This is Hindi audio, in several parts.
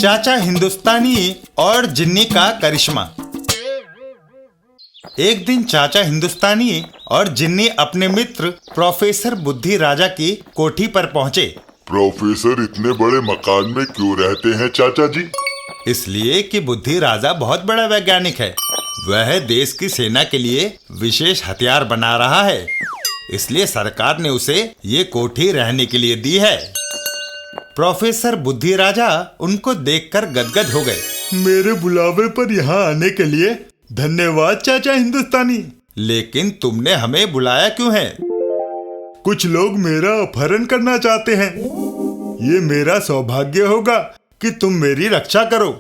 चाचा हिंदुस्तानी और जिन्नी का करिश्मा। एक दिन चाचा हिंदुस्तानी और जिन्नी अपने मित्र प्रोफेसर बुद्धि राजा की कोठी पर पहुंचे। प्रोफेसर इतने बड़े मकान में क्यों रहते हैं चाचा जी? इसलिए कि बुद्धि राजा बहुत बड़ा वैज्ञानिक है। वह देश की सेना के लिए विशेष हथियार बना रहा है, इसलिए सरकार ने उसे ये कोठी रहने के लिए दी है। प्रोफेसर बुद्धि राजा उनको देखकर गदगद हो गए। मेरे बुलावे पर यहाँ आने के लिए धन्यवाद चाचा हिंदुस्तानी। लेकिन तुमने हमें बुलाया क्यों है? कुछ लोग मेरा अपहरण करना चाहते हैं। ये मेरा सौभाग्य होगा कि तुम मेरी रक्षा करो।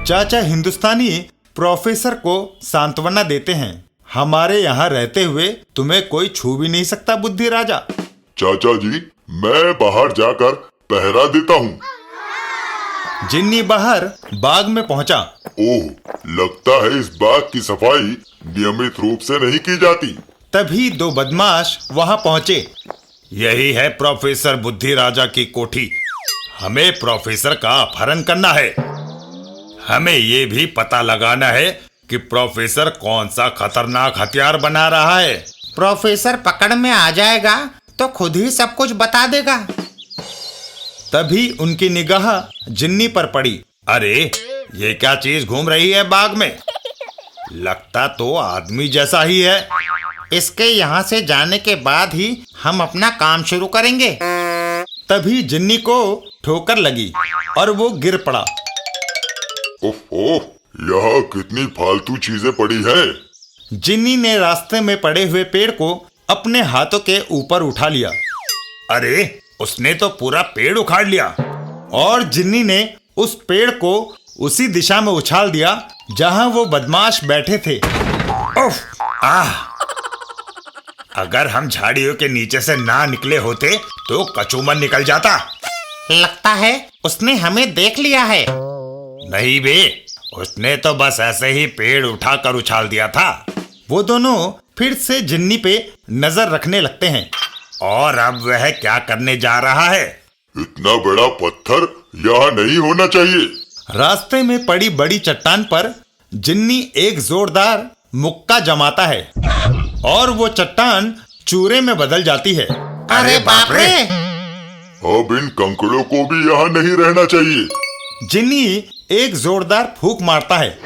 चाचा हिंदुस्तानी प्रोफेसर को सांत्वना देते हैं। हमारे यहाँ रहते हुए तुम्हें कोई छू भी नहीं सकता बुद्धि राजा। चाचा जी, मैं बाहर जाकर पहरा देता हूँ। जिन्नी बाहर बाग में पहुंचा। ओह, लगता है इस बाग की सफाई नियमित रूप से नहीं की जाती। तभी दो बदमाश वहां पहुंचे। यही है प्रोफेसर बुद्धि राजा की कोठी। हमें प्रोफेसर का अपहरण करना है। हमें ये भी पता लगाना है कि प्रोफेसर कौन सा खतरनाक हथियार बना रहा है। प्रोफेसर पकड़ में आ जाएगा तो खुद ही सब कुछ बता देगा। तभी उनकी निगाह जिन्नी पर पड़ी। अरे, ये क्या चीज घूम रही है बाग में? लगता तो आदमी जैसा ही है। इसके यहाँ से जाने के बाद ही हम अपना काम शुरू करेंगे। तभी जिन्नी को ठोकर लगी और वो गिर पड़ा। ओह, यहाँ कितनी फालतू चीजें पड़ी हैं। जिन्नी ने रास्ते में पड़े हुए पेड़ को अपने हाथों के ऊपर उठा लिया। अरे, उसने तो पूरा पेड़ उखाड़ लिया। और जिन्नी ने उस पेड़ को उसी दिशा में उछाल दिया जहां वो बदमाश बैठे थे। उफ, अगर हम झाड़ियों के नीचे से ना निकले होते तो कचूमर निकल जाता। लगता है उसने हमें देख लिया है। नहीं बे, उसने तो बस ऐसे ही पेड़ उठाकर उछाल दिया था। वो दोनों फिर से जिन्नी पे नजर रखने लगते हैं। और अब वह क्या करने जा रहा है? इतना बड़ा पत्थर यहाँ नहीं होना चाहिए। रास्ते में पड़ी बड़ी चट्टान पर जिन्नी एक जोरदार मुक्का जमाता है और वो चट्टान चूरे में बदल जाती है। अरे बाप रे! अब इन कंकड़ों को भी यहाँ नहीं रहना चाहिए। जिन्नी एक जोरदार फूंक मारता है।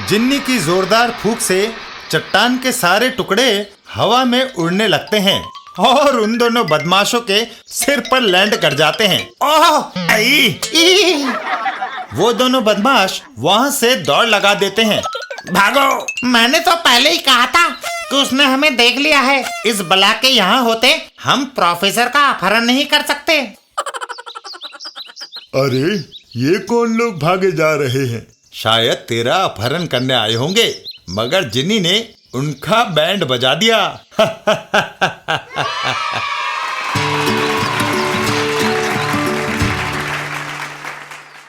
जिन्नी की जोरदार फूंक से चट्टान के सारे टुकड़े हवा में उड़ने लगते हैं और उन दोनों बदमाशों के सिर पर लैंड कर जाते हैं। ओह! वो दोनों बदमाश वहां से दौड़ लगा देते हैं। भागो! मैंने तो पहले ही कहा था कि उसने हमें देख लिया है। इस बला के यहाँ होते हम प्रोफेसर का अपहरण नहीं कर सकते। अरे, ये कौन लोग भागे जा रहे हैं? शायद तेरा अपहरण करने आए होंगे, मगर जिन्नी ने उनका बैंड बजा दिया।